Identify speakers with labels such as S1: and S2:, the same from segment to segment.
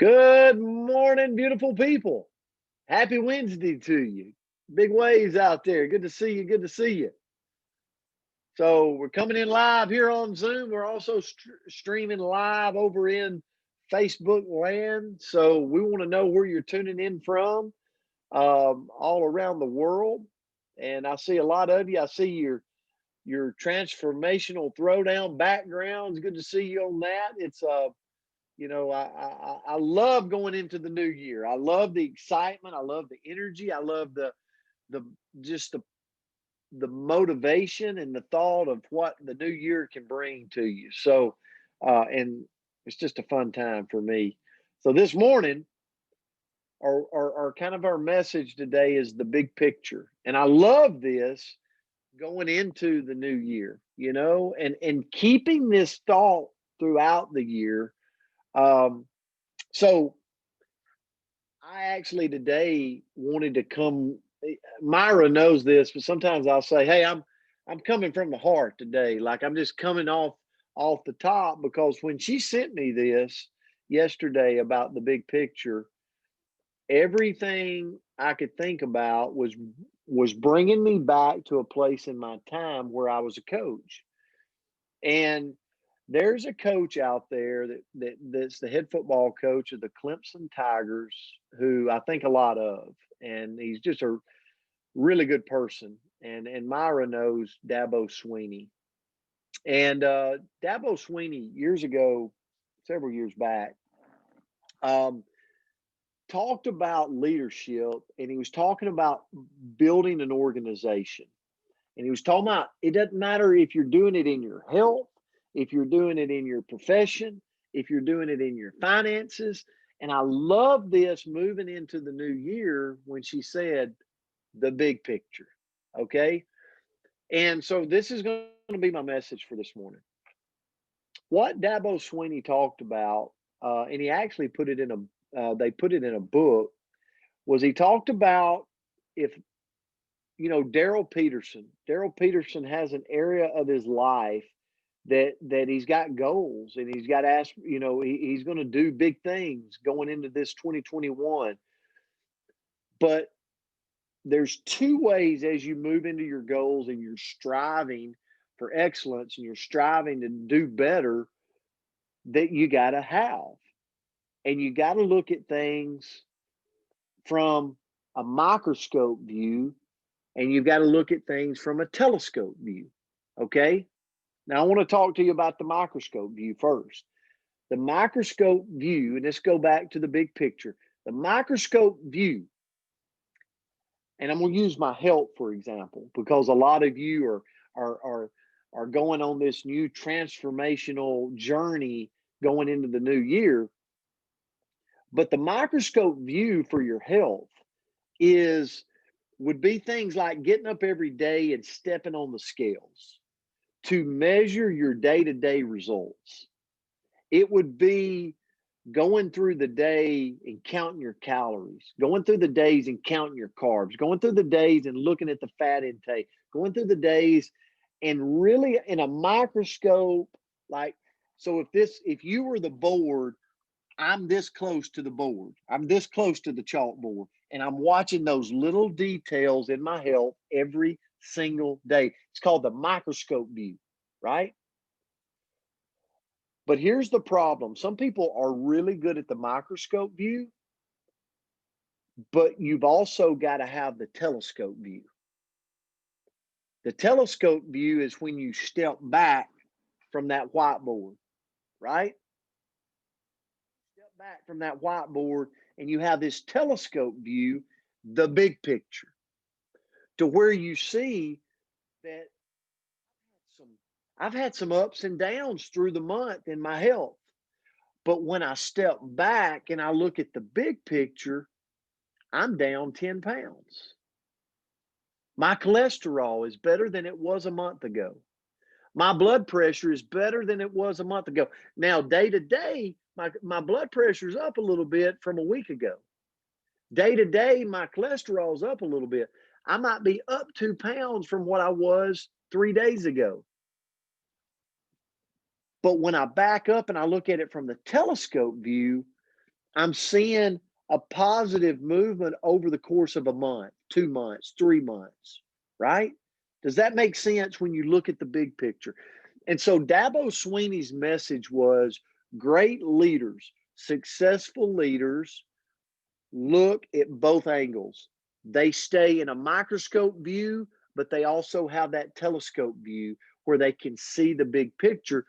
S1: Good morning, beautiful people. Happy Wednesday to you. Big waves out there. Good to see you. Good to see you. So, we're coming in live here on Zoom. We're also streaming live over in Facebook land. So, we want to know where you're tuning in from all around the world. And I see a lot of you. I see your transformational throwdown backgrounds. Good to see you on that. It's I love going into the new year. I love the excitement. I love the energy. I love the just the motivation and the thought of what the new year can bring to you. So, and it's just a fun time for me. So this morning, our kind of our message today is the big picture, and I love this going into the new year. And keeping this thought throughout the year. Um, so I actually today wanted to come. Myra knows this, but sometimes I'll say, "Hey, I'm coming from the heart today. Like I'm just coming off the top." Because when she sent me this yesterday about the big picture, everything I could think about was bringing me back to a place in my time where I was a coach. And there's a coach out there that's the head football coach of the Clemson Tigers, who I think a lot of, and he's just a really good person. And Myra knows Dabo Sweeney, and Dabo Sweeney years ago, several years back, um, talked about leadership, and he was talking about building an organization. And he was talking about it doesn't matter if you're doing it in your health, if you're doing it in your profession, if you're doing it in your finances. And I love this moving into the new year when she said the big picture. Okay. And so this is going to be my message for this morning. What Dabo Sweeney talked about, and he actually put it in they put it in a book, was he talked about if Daryl Peterson. Daryl Peterson has an area of his life that he's got goals and he's got asked. He's going to do big things going into this 2021. But there's two ways as you move into your goals and you're striving for excellence and you're striving to do better that you got to have. And you got to look at things from a microscope view and you've got to look at things from a telescope view. Okay. Now, I want to talk to you about the microscope view first. The microscope view, and let's go back to the big picture. The microscope view, and I'm going to use my health for example, because a lot of you are going on this new transformational journey going into the new year. But the microscope view for your health would be things like getting up every day and stepping on the scales to measure your day-to-day results. It would be going through the day and counting your calories, going through the days and counting your carbs, going through the days and looking at the fat intake, going through the days and really in a microscope, like, so if you were the board, I'm this close to the board. I'm this close to the chalkboard. And I'm watching those little details in my health every single day. It's called the microscope view, right? But here's the problem. Some people are really good at the microscope view, but you've also got to have the telescope view. The telescope view is when you step back from that whiteboard, right? Step back from that whiteboard and you have this telescope view, the big picture, to where you see that I've had some ups and downs through the month in my health. But when I step back and I look at the big picture, I'm down 10 pounds. My cholesterol is better than it was a month ago. My blood pressure is better than it was a month ago. Now, day to day, my blood pressure is up a little bit from a week ago. Day to day, my cholesterol is up a little bit. I might be up 2 pounds from what I was 3 days ago. But when I back up and I look at it from the telescope view, I'm seeing a positive movement over the course of a month, 2 months, 3 months, right? Does that make sense when you look at the big picture? And so Dabo Sweeney's message was great leaders, successful leaders look at both angles. They stay in a microscope view, but they also have that telescope view where they can see the big picture.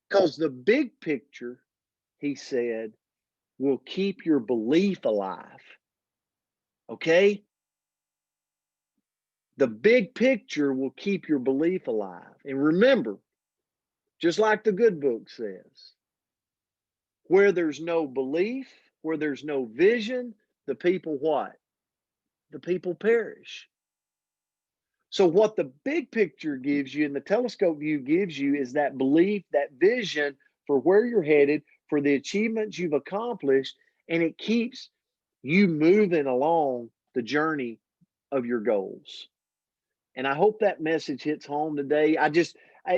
S1: Because the big picture, he said, will keep your belief alive. Okay? The big picture will keep your belief alive. And remember, just like the good book says, where there's no belief, where there's no vision, the people what? The people perish. So, what the big picture gives you and the telescope view gives you is that belief, that vision for where you're headed, for the achievements you've accomplished, and it keeps you moving along the journey of your goals. And I hope that message hits home today. I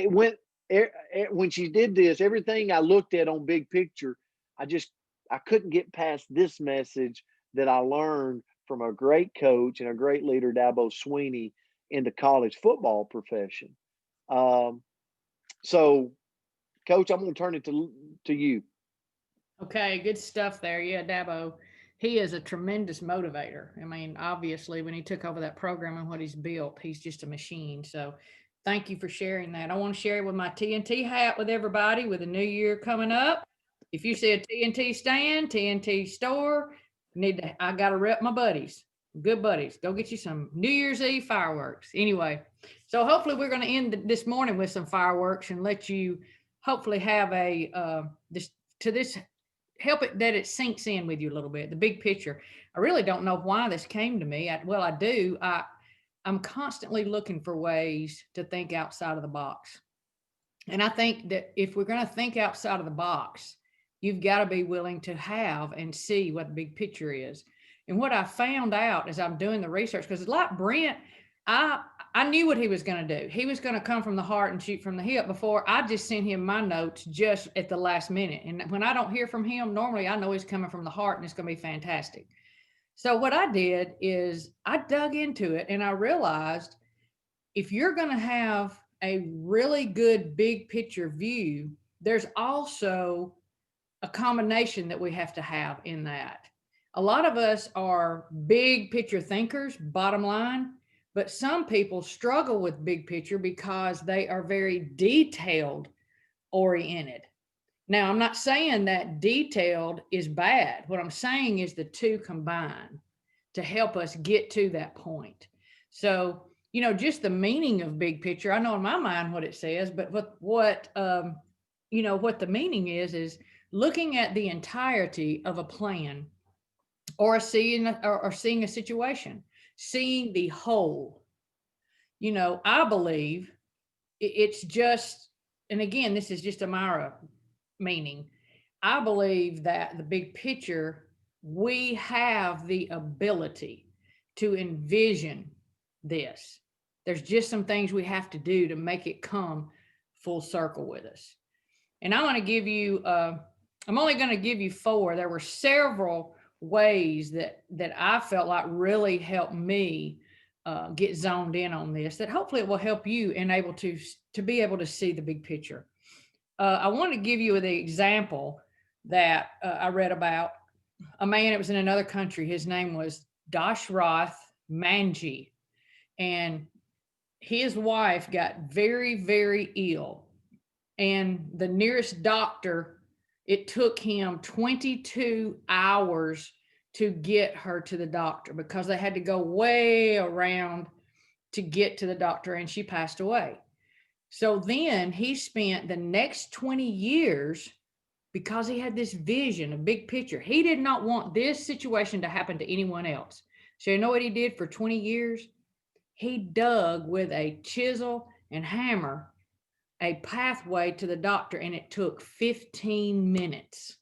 S1: went, when she did this, everything I looked at on big picture, I just, I couldn't get past this message that I learned from a great coach and a great leader, Dabo Sweeney, in the college football profession. Um, so, Coach, I'm going to turn it to you.
S2: Okay, good stuff there. Yeah, Dabo, he is a tremendous motivator. I mean, obviously, when he took over that program and what he's built, he's just a machine. So, thank you for sharing that. I want to share it with my TNT hat with everybody with the new year coming up. If you see a TNT stand, TNT store, I got to rep my buddies, good buddies. Go get you some New Year's Eve fireworks. Anyway, so hopefully we're going to end this morning with some fireworks and let you hopefully have a this to this help it that it sinks in with you a little bit. The big picture. I really don't know why this came to me. Well, I do. I'm constantly looking for ways to think outside of the box. And I think that if we're going to think outside of the box, you've got to be willing to have and see what the big picture is. And what I found out as I'm doing the research, because like Brent, I I knew what he was going to do. He was going to come from the heart and shoot from the hip before I just sent him my notes just at the last minute. And when I don't hear from him, normally I know he's coming from the heart and it's going to be fantastic. So what I did is I dug into it and I realized if you're going to have a really good big picture view, there's also a combination that we have to have in that. A lot of us are big picture thinkers, bottom line, but some people struggle with big picture because they are very detailed oriented. Now, I'm not saying that detailed is bad. What I'm saying is the two combine to help us get to that point. So, just the meaning of big picture, I know in my mind what it says, but what the meaning is looking at the entirety of a plan or seeing a situation, seeing the whole. I believe it's just, and again, this is just a Myra meaning. I believe that the big picture, we have the ability to envision this. There's just some things we have to do to make it come full circle with us. And I'm only going to give you four. There were several ways that I felt like really helped me get zoned in on this. That hopefully it will help you and able to be able to see the big picture. I want to give you the example that I read about a man. It was in another country. His name was Dashrath Manji, and his wife got very, very ill. And the nearest doctor, it took him 22 hours to get her to the doctor because they had to go way around to get to the doctor, and she passed away. So then he spent the next 20 years because he had this vision, a big picture. He did not want this situation to happen to anyone else. So you know what he did for 20 years? He dug with a chisel and hammer a pathway to the doctor, and it took 15 minutes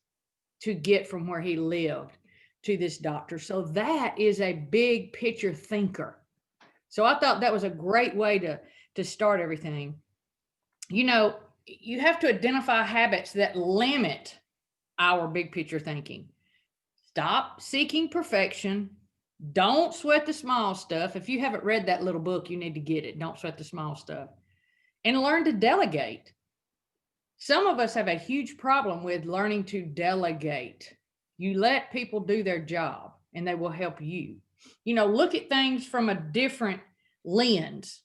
S2: to get from where he lived to this doctor. So that is a big picture thinker. So I thought that was a great way to start everything. You know, you have to identify habits that limit our big picture thinking. Stop seeking perfection. Don't sweat the small stuff. If you haven't read that little book, you need to get it. Don't sweat the small stuff. And learn to delegate. Some of us have a huge problem with learning to delegate. You let people do their job and they will help you. Look at things from a different lens.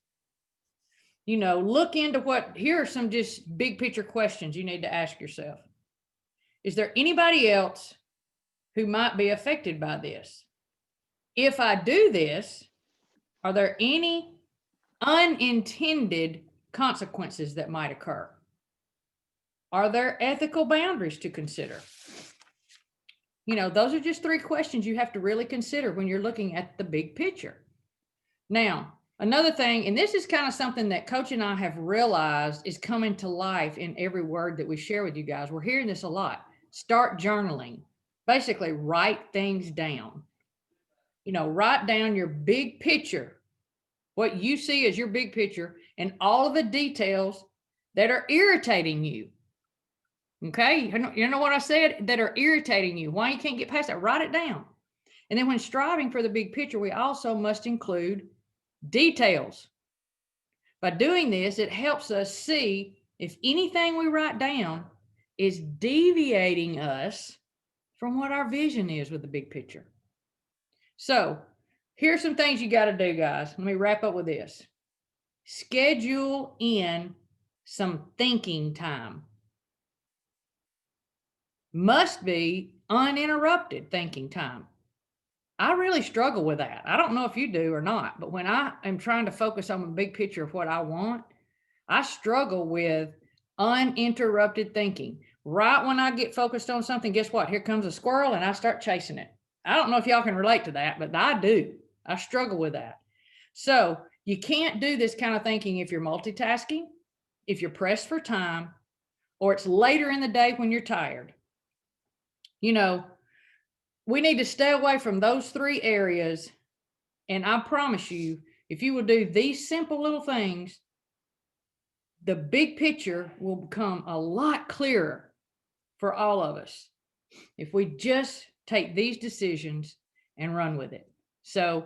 S2: Look into here are some just big picture questions you need to ask yourself. Is there anybody else who might be affected by this? If I do this, are there any unintended consequences that might occur? Are there ethical boundaries to consider? Those are just 3 questions you have to really consider when you're looking at the big picture. Now, another thing, and this is kind of something that Coach and I have realized is coming to life in every word that we share with you guys. We're hearing this a lot. Start journaling. Basically, write things down. Write down your big picture, what you see as your big picture, and all of the details that are irritating you. Okay, you know what I said? That are irritating you. Why you can't get past that? Write it down. And then when striving for the big picture, we also must include details. By doing this, it helps us see if anything we write down is deviating us from what our vision is with the big picture. So here's some things you got to do, guys. Let me wrap up with this. Schedule in some thinking time. Must be uninterrupted thinking time. I really struggle with that. I don't know if you do or not, but when I am trying to focus on the big picture of what I want, I struggle with uninterrupted thinking. Right when I get focused on something, guess what? Here comes a squirrel and I start chasing it. I don't know if y'all can relate to that, but I do. I struggle with that. So you can't do this kind of thinking if you're multitasking, if you're pressed for time, or it's later in the day when you're tired. We need to stay away from those 3 areas. And I promise you, if you will do these simple little things, the big picture will become a lot clearer for all of us if we just take these decisions and run with it. So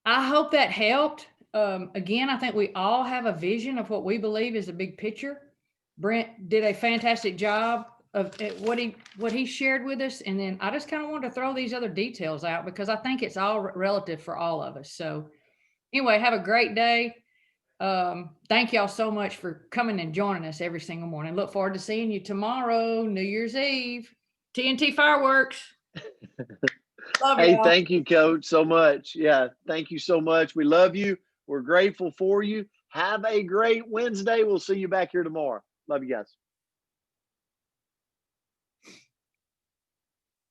S2: I hope that helped. Again, I think we all have a vision of what we believe is a big picture. Brent did a fantastic job of what he shared with us. And then I just kind of wanted to throw these other details out because I think it's all relative for all of us. So anyway, have a great day. Thank y'all so much for coming and joining us every single morning. Look forward to seeing you tomorrow, New Year's Eve, TNT fireworks.
S1: Love hey, y'all. Thank you, Coach, so much. Yeah, thank you so much. We love you. We're grateful for you. Have a great Wednesday. We'll see you back here tomorrow. Love you guys.